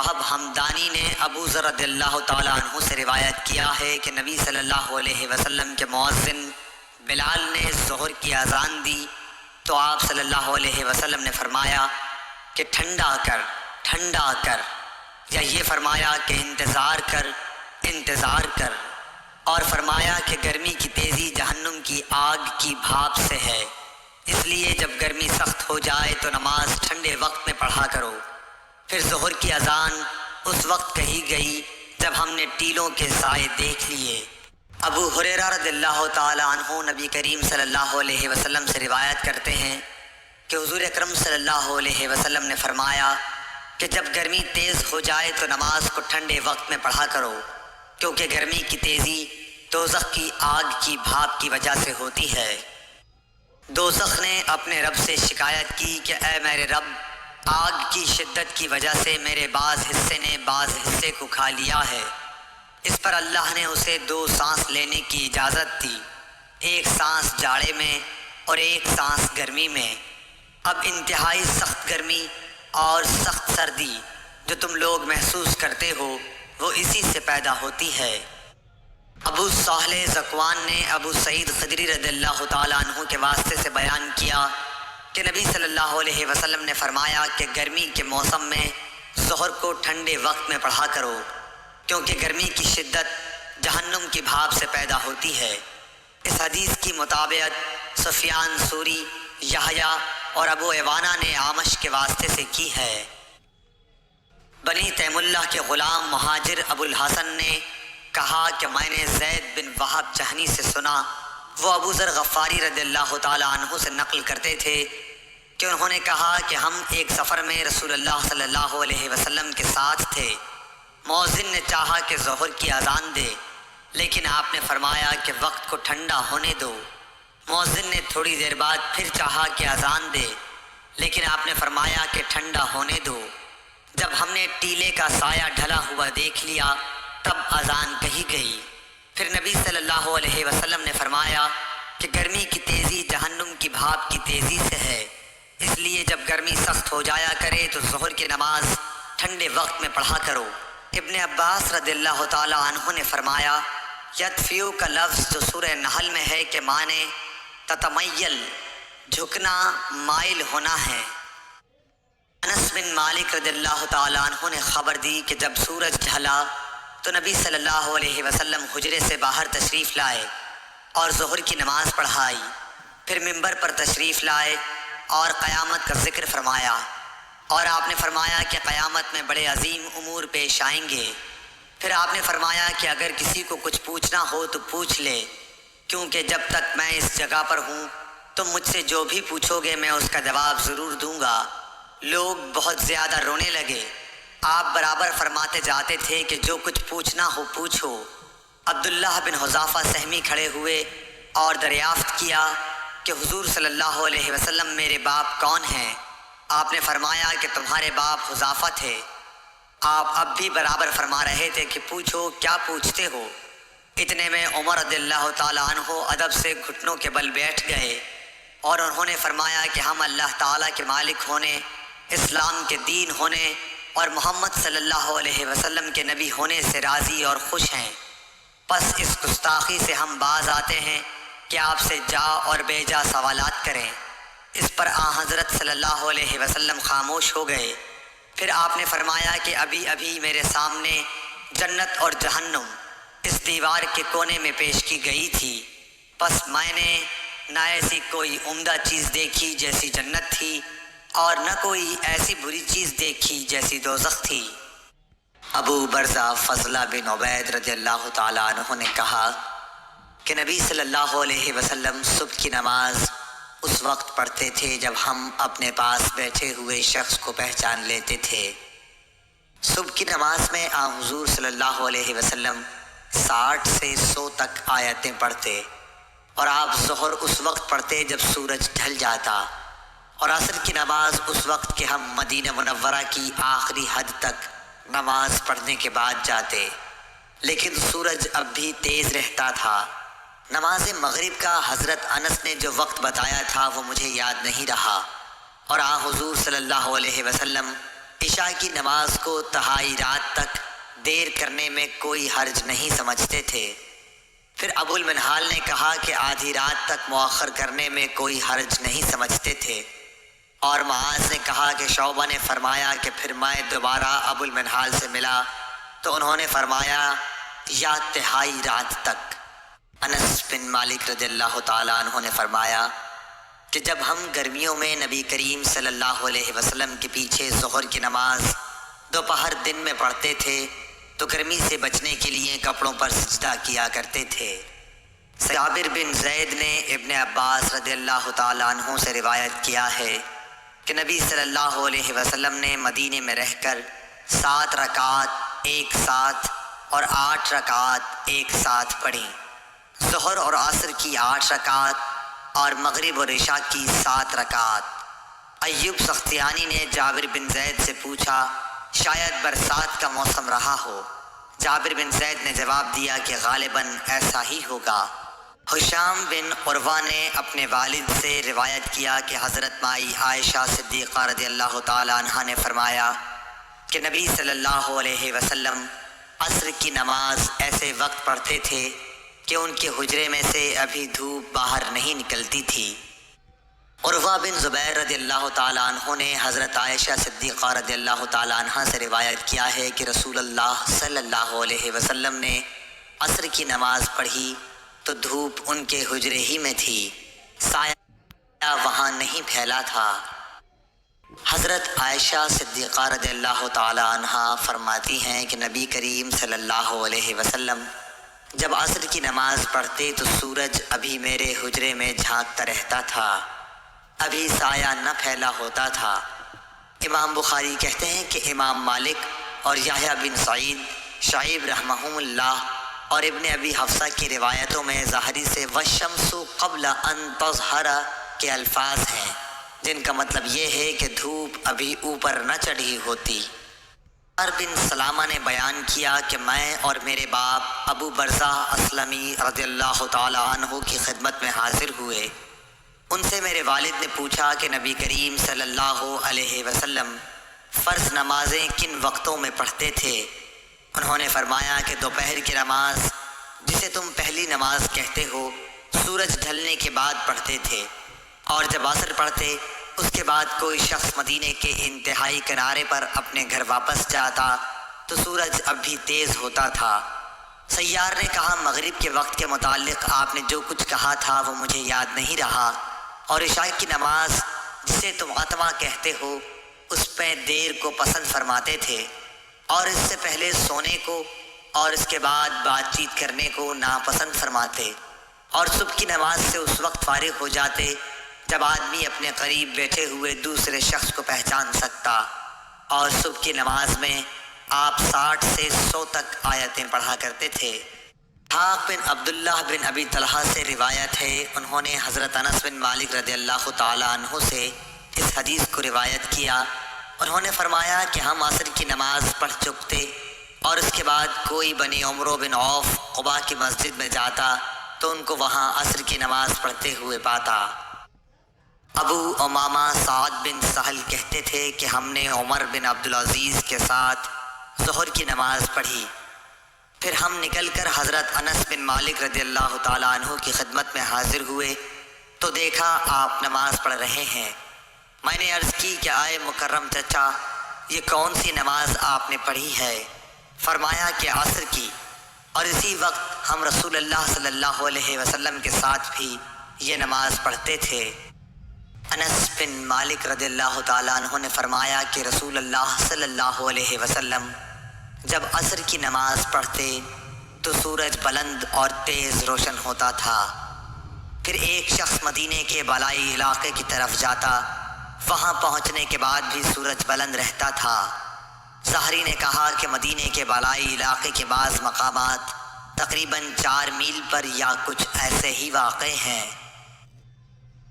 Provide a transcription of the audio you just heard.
وہب ہمدانی نے ابو ذر رضی اللہ تعالیٰ عنہ سے روایت کیا ہے کہ نبی صلی اللہ علیہ وسلم کے مؤذن بلال نے ظہر کی اذان دی تو آپ صلی اللہ علیہ وسلم نے فرمایا کہ ٹھنڈا کر، یا یہ فرمایا کہ انتظار کر، اور فرمایا کہ گرمی کی تیزی جہنم کی آگ کی بھاپ سے ہے، اس لیے جب گرمی سخت ہو جائے تو نماز ٹھنڈے وقت میں پڑھا کرو۔ پھر ظہر کی اذان اس وقت کہی گئی جب ہم نے ٹیلوں کے سائے دیکھ لیے۔ ابو ہریرہ رضی اللہ تعالی عنہ نبی کریم صلی اللہ علیہ وسلم سے روایت کرتے ہیں کہ حضور اکرم صلی اللہ علیہ وسلم نے فرمایا کہ جب گرمی تیز ہو جائے تو نماز کو ٹھنڈے وقت میں پڑھا کرو، کیونکہ گرمی کی تیزی دوزخ کی آگ کی بھاپ کی وجہ سے ہوتی ہے۔ دوزخ نے اپنے رب سے شکایت کی کہ اے میرے رب، آگ کی شدت کی وجہ سے میرے بعض حصے نے بعض حصے کو کھا لیا ہے۔ اس پر اللہ نے اسے 2 سانس لینے کی اجازت دی، ایک سانس جاڑے میں اور ایک سانس گرمی میں۔ اب انتہائی سخت گرمی اور سخت سردی جو تم لوگ محسوس کرتے ہو وہ اسی سے پیدا ہوتی ہے۔ ابو صالح ذکوان نے ابو سعید خدری رضی اللہ تعالیٰ عنہ کے واسطے سے بیان کیا کہ نبی صلی اللہ علیہ وسلم نے فرمایا کہ گرمی کے موسم میں ظہر کو ٹھنڈے وقت میں پڑھا کرو، کیونکہ گرمی کی شدت جہنم کی بھاپ سے پیدا ہوتی ہے۔ اس حدیث کی مطابقت سفیان ثوری، یحییٰ اور ابو عوانہ نے اعمش کے واسطے سے کی ہے۔ بنی تیم اللہ کے غلام مہاجر ابو الحسن نے کہا کہ میں نے زید بن وہب جہنی سے سنا، وہ ابو ذر غفاری رضی اللہ تعالیٰ عنہ سے نقل کرتے تھے کہ انہوں نے کہا کہ ہم ایک سفر میں رسول اللہ صلی اللہ علیہ وسلم کے ساتھ تھے۔ مؤذن نے چاہا کہ ظہر کی اذان دے، لیکن آپ نے فرمایا کہ وقت کو ٹھنڈا ہونے دو۔ مؤذن نے تھوڑی دیر بعد پھر چاہا کہ اذان دے، لیکن آپ نے فرمایا کہ ٹھنڈا ہونے دو۔ جب ہم نے ٹیلے کا سایہ ڈھلا ہوا دیکھ لیا تب اذان کہی گئی۔ پھر نبی صلی اللہ علیہ وسلم نے فرمایا کہ گرمی کی تیزی جہنم کی بھاپ کی تیزی سے ہے، اس لیے جب گرمی سخت ہو جایا کرے تو ظہر کی نماز ٹھنڈے وقت میں پڑھا کرو۔ ابن عباس رضی اللہ تعالی عنہ نے فرمایا یدفیو کا لفظ جو سورہ نحل میں ہے کہ معنی تتمیل، جھکنا، مائل ہونا ہے۔ انس بن مالک رضی اللہ تعالی عنہ نے خبر دی کہ جب سورج ڈھلا تو نبی صلی اللہ علیہ وسلم حجرے سے باہر تشریف لائے اور ظہر کی نماز پڑھائی، پھر منبر پر تشریف لائے اور قیامت کا ذکر فرمایا، اور آپ نے فرمایا کہ قیامت میں بڑے عظیم امور پیش آئیں گے۔ پھر آپ نے فرمایا کہ اگر کسی کو کچھ پوچھنا ہو تو پوچھ لے، کیونکہ جب تک میں اس جگہ پر ہوں تم مجھ سے جو بھی پوچھو گے میں اس کا جواب ضرور دوں گا۔ لوگ بہت زیادہ رونے لگے۔ آپ برابر فرماتے جاتے تھے کہ جو کچھ پوچھنا ہو پوچھو۔ عبداللہ بن حذافہ سہمی کھڑے ہوئے اور دریافت کیا کہ حضور صلی اللہ علیہ وسلم میرے باپ کون ہیں؟ آپ نے فرمایا کہ تمہارے باپ حذافہ تھے۔ آپ اب بھی برابر فرما رہے تھے کہ پوچھو، کیا پوچھتے ہو؟ اتنے میں عمر رضی اللہ تعالیٰ عنہ ادب سے گھٹنوں کے بل بیٹھ گئے اور انہوں نے فرمایا کہ ہم اللہ تعالیٰ کے مالک ہونے، اسلام کے دین ہونے اور محمد صلی اللہ علیہ وسلم کے نبی ہونے سے راضی اور خوش ہیں۔ پس اس گستاخی سے ہم باز آتے ہیں کہ آپ سے جا اور بے جا سوالات کریں۔ اس پر حضرت صلی اللہ علیہ وسلم خاموش ہو گئے۔ پھر آپ نے فرمایا کہ ابھی ابھی میرے سامنے جنت اور جہنم اس دیوار کے کونے میں پیش کی گئی تھی، پس میں نے نہ ایسی کوئی عمدہ چیز دیکھی جیسی جنت تھی اور نہ کوئی ایسی بری چیز دیکھی جیسی دوزخ تھی۔ ابو برزہ فضلہ بن عبید رضی اللہ تعالیٰ عنہ نے کہا کہ نبی صلی اللہ علیہ وسلم صبح کی نماز اس وقت پڑھتے تھے جب ہم اپنے پاس بیٹھے ہوئے شخص کو پہچان لیتے تھے۔ صبح کی نماز میں حضور صلی اللہ علیہ وسلم 60 سے 100 تک آیتیں پڑھتے، اور آپ ظہر اس وقت پڑھتے جب سورج ڈھل جاتا، اور عصر کی نماز اس وقت کہ ہم مدینہ منورہ کی آخری حد تک نماز پڑھنے کے بعد جاتے، لیکن سورج اب بھی تیز رہتا تھا۔ نماز مغرب کا حضرت انس نے جو وقت بتایا تھا وہ مجھے یاد نہیں رہا، اور حضور صلی اللہ علیہ وسلم عشاء کی نماز کو تہائی رات تک دیر کرنے میں کوئی حرج نہیں سمجھتے تھے۔ پھر ابو المنہال نے کہا کہ آدھی رات تک مؤخر کرنے میں کوئی حرج نہیں سمجھتے تھے، اور معاذ نے کہا کہ شعبہ نے فرمایا کہ پھر میں دوبارہ ابو المنہال سے ملا تو انہوں نے فرمایا یا تہائی رات تک۔ انس بن مالک رضی اللہ تعالیٰ عنہ نے فرمایا کہ جب ہم گرمیوں میں نبی کریم صلی اللہ علیہ وسلم کے پیچھے ظہر کی نماز دوپہر دن میں پڑھتے تھے تو گرمی سے بچنے کے لیے کپڑوں پر سجدہ کیا کرتے تھے۔ جابر بن زید نے ابن عباس رضی اللہ تعالیٰ عنہ سے روایت کیا ہے کہ نبی صلی اللہ علیہ وسلم نے مدینے میں رہ کر 7 رکعات ایک ساتھ اور 8 رکعات ایک ساتھ پڑھی، ظہر اور عصر کی 8 رکعات اور مغرب اور عشاء کی 7 رکعات۔ ایوب سختیانی نے جابر بن زید سے پوچھا شاید برسات کا موسم رہا ہو۔ جابر بن زید نے جواب دیا کہ غالباً ایسا ہی ہوگا۔ ہشام بن عروہ نے اپنے والد سے روایت کیا کہ حضرت مائی عائشہ صدیقہ رضی اللہ تعالی عنہا نے فرمایا کہ نبی صلی اللہ علیہ وسلم عصر کی نماز ایسے وقت پڑھتے تھے کہ ان کے حجرے میں سے ابھی دھوپ باہر نہیں نکلتی تھی۔ عروہ بن زبیر رضی اللہ تعالیٰ عنہ نے حضرت عائشہ صدیقہ رضی اللہ تعالیٰ عنہ سے روایت کیا ہے کہ رسول اللہ صلی اللہ علیہ وسلم نے عصر کی نماز پڑھی تو دھوپ ان کے حجرے ہی میں تھی، سایہ وہاں نہیں پھیلا تھا۔ حضرت عائشہ صدیقہ رضی اللہ تعالیٰ عنہ فرماتی ہیں کہ نبی کریم صلی اللہ علیہ وسلم جب عصر کی نماز پڑھتے تو سورج ابھی میرے حجرے میں جھانکتا رہتا تھا، ابھی سایہ نہ پھیلا ہوتا تھا۔ امام بخاری کہتے ہیں کہ امام مالک اور یحییٰ بن سعید، شعیب رحمہم اللہ اور ابن ابی حفصہ کی روایتوں میں ظاہری سے والشمس قبل ان تظہر کے الفاظ ہیں، جن کا مطلب یہ ہے کہ دھوپ ابھی اوپر نہ چڑھی ہوتی۔ عمر بن سلامہ نے بیان کیا کہ میں اور میرے باپ ابو برزہ اسلمی رضی اللہ تعالی عنہ کی خدمت میں حاضر ہوئے۔ ان سے میرے والد نے پوچھا کہ نبی کریم صلی اللہ علیہ وسلم فرض نمازیں کن وقتوں میں پڑھتے تھے؟ انہوں نے فرمایا کہ دوپہر کی نماز جسے تم پہلی نماز کہتے ہو سورج ڈھلنے کے بعد پڑھتے تھے، اور جب عصر پڑھتے اس کے بعد کوئی شخص مدینے کے انتہائی کنارے پر اپنے گھر واپس جاتا تو سورج اب بھی تیز ہوتا تھا۔ سیار نے کہا مغرب کے وقت کے متعلق آپ نے جو کچھ کہا تھا وہ مجھے یاد نہیں رہا، اور عشاء کی نماز جسے تم عتمہ کہتے ہو اس پہ دیر کو پسند فرماتے تھے، اور اس سے پہلے سونے کو اور اس کے بعد بات چیت کرنے کو ناپسند فرماتے، اور صبح کی نماز سے اس وقت فارغ ہو جاتے جب آدمی اپنے قریب بیٹھے ہوئے دوسرے شخص کو پہچان سکتا، اور صبح کی نماز میں آپ 60 سے 100 تک آیتیں پڑھا کرتے تھے۔ اسحاق بن عبداللہ بن ابی طلحہ سے روایت ہے، انہوں نے حضرت انس بن مالک رضی اللہ تعالی عنہ سے اس حدیث کو روایت کیا۔ انہوں نے فرمایا کہ ہم عصر کی نماز پڑھ چکتے اور اس کے بعد کوئی بنی عمرو بن عوف قباء کی مسجد میں جاتا تو ان کو وہاں عصر کی نماز پڑھتے ہوئے پاتا۔ ابو امامہ سعد بن سہل کہتے تھے کہ ہم نے عمر بن عبدالعزیز کے ساتھ ظہر کی نماز پڑھی، پھر ہم نکل کر حضرت انس بن مالک رضی اللہ تعالیٰ عنہ کی خدمت میں حاضر ہوئے تو دیکھا آپ نماز پڑھ رہے ہیں۔ میں نے عرض کی کہ آئے مکرم چچا، یہ کون سی نماز آپ نے پڑھی ہے؟ فرمایا کہ عصر کی، اور اسی وقت ہم رسول اللہ صلی اللہ علیہ وسلم کے ساتھ بھی یہ نماز پڑھتے تھے۔ انس بن مالک رضی اللہ تعالیٰ عنہ نے فرمایا کہ رسول اللہ صلی اللہ علیہ وسلم جب عصر کی نماز پڑھتے تو سورج بلند اور تیز روشن ہوتا تھا، پھر ایک شخص مدینے کے بالائی علاقے کی طرف جاتا، وہاں پہنچنے کے بعد بھی سورج بلند رہتا تھا۔ ظاہری نے کہا کہ مدینے کے بالائی علاقے کے بعض مقامات تقریباً 4 میل پر یا کچھ ایسے ہی واقع ہیں۔